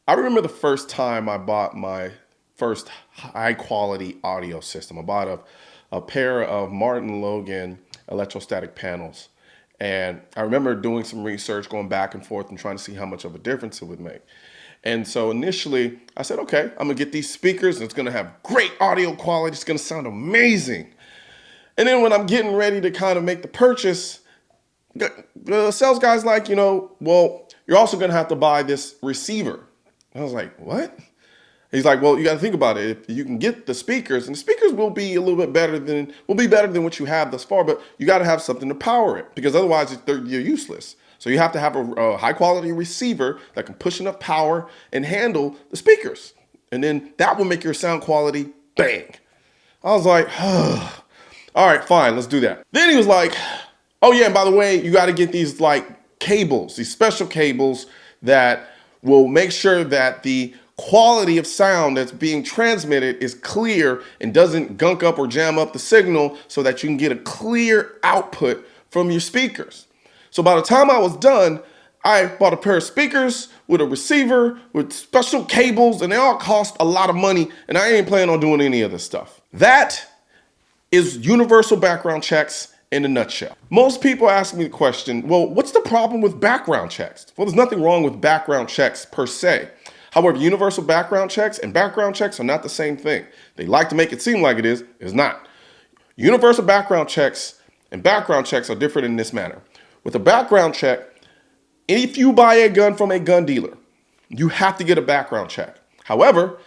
I remember the first time I bought my first high quality audio system. I bought a pair of Martin Logan electrostatic panels. And I remember doing some research, going back and forth and trying to see how much of a difference it would make. And so initially I said, okay, I'm gonna get these speakers and it's gonna have great audio quality. It's gonna sound amazing. And then when I'm getting ready to kind of make the purchase, the sales guy's like, well, you're also gonna have to buy this receiver. I was like, what? He's like, well, you got to think about it. If you can get the speakers, and the speakers will be a little bit better than what you have thus far, but you got to have something to power it because otherwise you're useless. So you have to have a high quality receiver that can push enough power and handle the speakers. And then that will make your sound quality bang. I was like, all right, fine, let's do that. Then he was like, oh yeah, and by the way, you got to get these like cables, these special cables that will make sure that the quality of sound that's being transmitted is clear and doesn't gunk up or jam up the signal so that you can get a clear output from your speakers. So by the time I was done, I bought a pair of speakers with a receiver, with special cables, and they all cost a lot of money, and I ain't planning on doing any of this stuff. That is universal background checks in a nutshell. Most people ask me the question, well, what's the problem with background checks? Well, there's nothing wrong with background checks per se. However, universal background checks and background checks are not the same thing. They like to make it seem like it is. It's not. Universal background checks and background checks are different in this manner. With a background check, if you buy a gun from a gun dealer, you have to get a background check. However,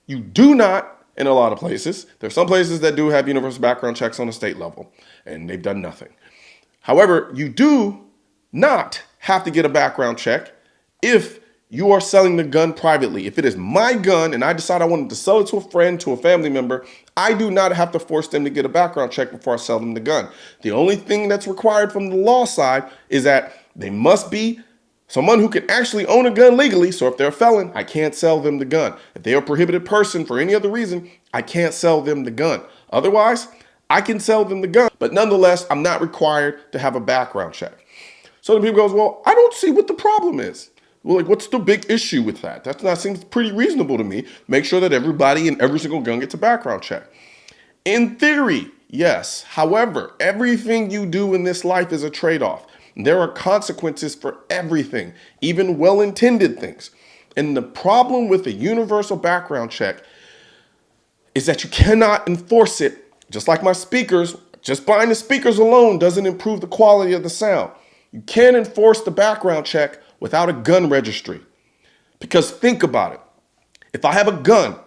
you do not in a lot of places. There's some places that do have universal background checks on the state level, and they've done nothing. However, you do not have to get a background check if you are selling the gun privately. If it is my gun and I decide I wanted to sell it to a friend, to a family member, I do not have to force them to get a background check before I sell them the gun. The only thing that's required from the law side is that they must be someone who can actually own a gun legally. So if they're a felon, I can't sell them the gun. If they're a prohibited person for any other reason, I can't sell them the gun. Otherwise, I can sell them the gun. But nonetheless, I'm not required to have a background check. So the people goes, well, I don't see what the problem is. Well, like, what's the big issue with that? That seems pretty reasonable to me. Make sure that everybody in every single gun gets a background check. In theory, yes. However, everything you do in this life is a trade-off. There are consequences for everything, even well-intended things. And the problem with a universal background check is that you cannot enforce it. Just like my speakers, just buying the speakers alone doesn't improve the quality of the sound. You can't enforce the background check without a gun registry. Because think about it. If I have a gun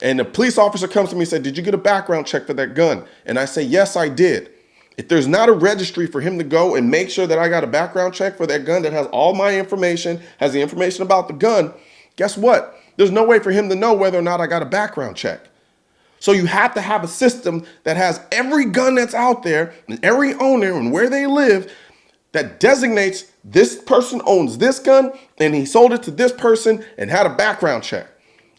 and a police officer comes to me and says, did you get a background check for that gun? And I say, yes, I did. If there's not a registry for him to go and make sure that I got a background check for that gun that has all my information, has the information about the gun, guess what? There's no way for him to know whether or not I got a background check. So you have to have a system that has every gun that's out there and every owner and where they live that designates this person owns this gun and he sold it to this person and had a background check.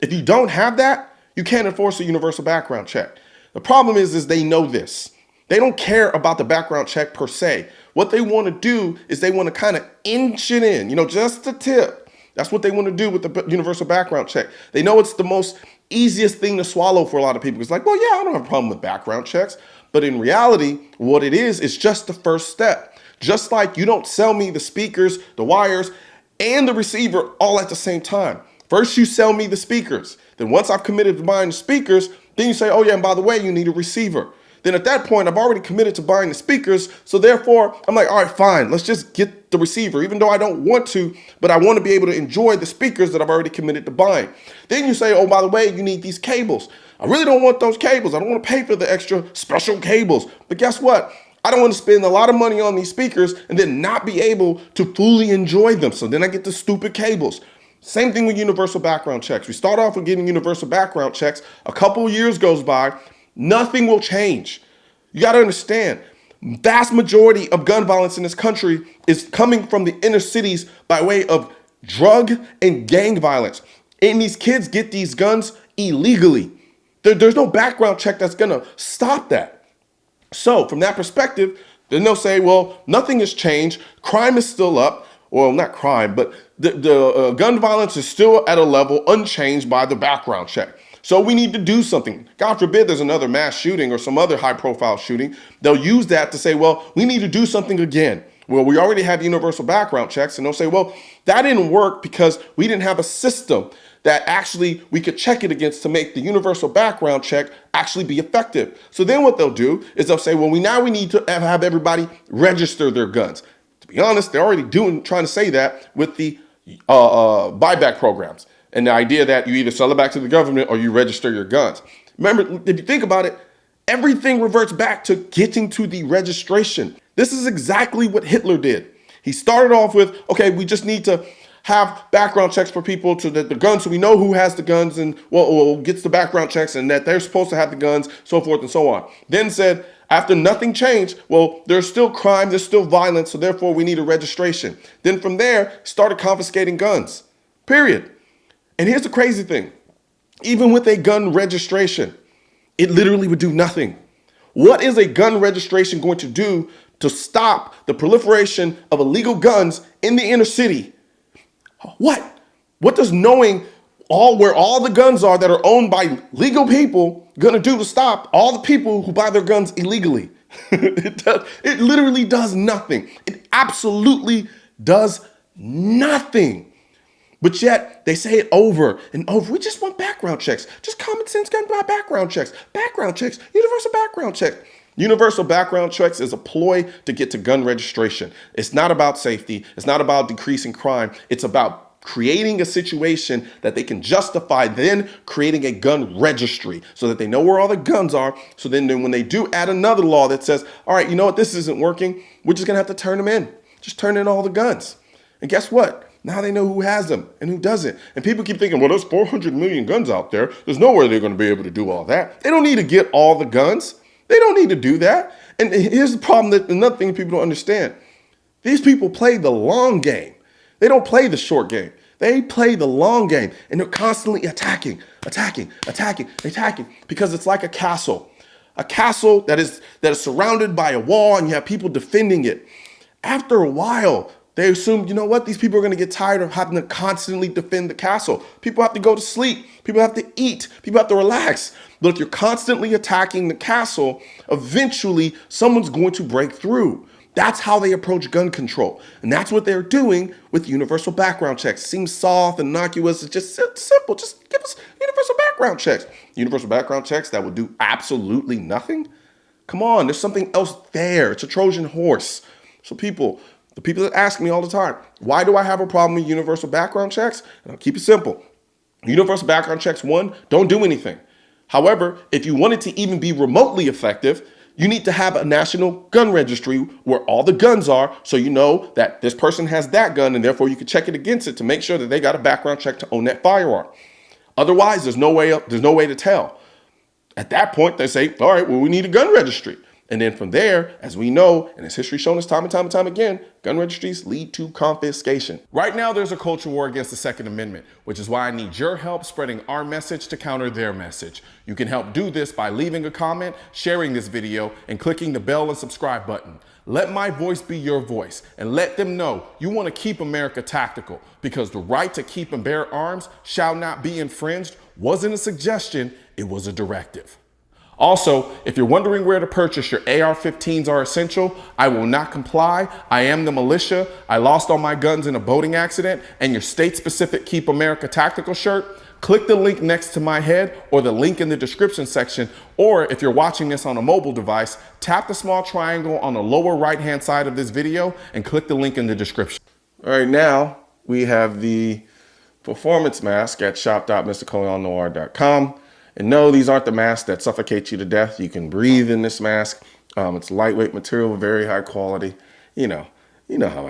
If you don't have that, you can't enforce a universal background check. The problem is they know this. They don't care about the background check per se. What they want to do is they want to kind of inch it in, just a tip. That's what they want to do with the universal background check. They know it's the most easiest thing to swallow for a lot of people. It's like, well, yeah, I don't have a problem with background checks. But in reality, what it is just the first step. Just like you don't sell me the speakers, the wires, and the receiver all at the same time. First, you sell me the speakers. Then once I've committed to buying the speakers, then you say, oh yeah, and by the way, you need a receiver. Then at that point, I've already committed to buying the speakers. So therefore, I'm like, all right, fine, let's just get the receiver, even though I don't want to, but I want to be able to enjoy the speakers that I've already committed to buying. Then you say, oh, by the way, you need these cables. I really don't want those cables. I don't want to pay for the extra special cables. But guess what? I don't want to spend a lot of money on these speakers and then not be able to fully enjoy them. So then I get the stupid cables. Same thing with universal background checks. We start off with getting universal background checks. A couple of years goes by, nothing will change. You got to understand, vast majority of gun violence in this country is coming from the inner cities by way of drug and gang violence. And these kids get these guns illegally. There's no background check that's going to stop that. So from that perspective, then they'll say, well, nothing has changed. Crime is still up. Well, not crime, but the gun violence is still at a level unchanged by the background check. So we need to do something. God forbid there's another mass shooting or some other high profile shooting. They'll use that to say, well, we need to do something again. Well, we already have universal background checks, and they'll say, well, that didn't work because we didn't have a system that actually we could check it against to make the universal background check actually be effective. So then what they'll do is they'll say, well, we need to have everybody register their guns. To be honest, they're already trying to say that with the buyback programs and the idea that you either sell it back to the government or you register your guns. Remember, if you think about it, everything reverts back to getting to the registration. This is exactly what Hitler did. He started off with, okay, we just need to have background checks for people to the guns so we know who has the guns and well gets the background checks and that they're supposed to have the guns, so forth and so on. Then said, after nothing changed, well, there's still crime, there's still violence, so therefore we need a registration. Then from there, started confiscating guns, period. And here's the crazy thing. Even with a gun registration, it literally would do nothing. What is a gun registration going to do to stop the proliferation of illegal guns in the inner city? What? What does knowing where all the guns are that are owned by legal people gonna do to stop all the people who buy their guns illegally? It literally does nothing. It absolutely does nothing. But yet they say it over and over. We just want background checks. Just common sense gun background checks. Background checks. Universal background check. Universal background checks is a ploy to get to gun registration. It's not about safety. It's not about decreasing crime. It's about creating a situation that they can justify then creating a gun registry so that they know where all the guns are. So then when they do add another law that says, all right, you know what, this isn't working, we're just gonna have to turn them in. Just turn in all the guns. And guess what? Now they know who has them and who doesn't. And people keep thinking, well, there's 400 million guns out there. There's nowhere they're gonna be able to do all that. They don't need to get all the guns. They don't need to do that. And here's the problem, that another thing people don't understand. These people play the long game. They don't play the short game. They play the long game, and they're constantly attacking, because it's like a castle that is surrounded by a wall, and you have people defending it. After a while, they assume, you know what, these people are going to get tired of having to constantly defend the castle. People have to go to sleep. People have to eat. People have to relax. But if you're constantly attacking the castle, eventually someone's going to break through. That's how they approach gun control. And that's what they're doing with universal background checks. Seems soft, innocuous. It's just simple. Just give us universal background checks. Universal background checks that will do absolutely nothing? Come on, there's something else there. It's a Trojan horse. So the people that ask me all the time, why do I have a problem with universal background checks? And I'll keep it simple. Universal background checks, one, don't do anything. However, if you want it to even be remotely effective, you need to have a national gun registry where all the guns are, so you know that this person has that gun, and therefore you can check it against it to make sure that they got a background check to own that firearm. Otherwise, there's no way to tell. At that point, they say, all right, well, we need a gun registry. And then from there, as we know, and as history shown us time and time again, gun registries lead to confiscation. Right now, there's a culture war against the Second Amendment, which is why I need your help spreading our message to counter their message. You can help do this by leaving a comment, sharing this video, and clicking the bell and subscribe button. Let my voice be your voice, and let them know you want to keep America tactical, because the right to keep and bear arms shall not be infringed wasn't a suggestion, it was a directive. Also, if you're wondering where to purchase your AR-15s are essential, I will not comply. I am the militia. I lost all my guns in a boating accident, and your state-specific Keep America Tactical shirt, click the link next to my head or the link in the description section. Or if you're watching this on a mobile device, tap the small triangle on the lower right-hand side of this video and click the link in the description. All right, now we have the performance mask at shop.mrcolionnoir.com. And no, these aren't the masks that suffocate you to death. You can breathe in this mask. It's lightweight material, very high quality. You know how I do.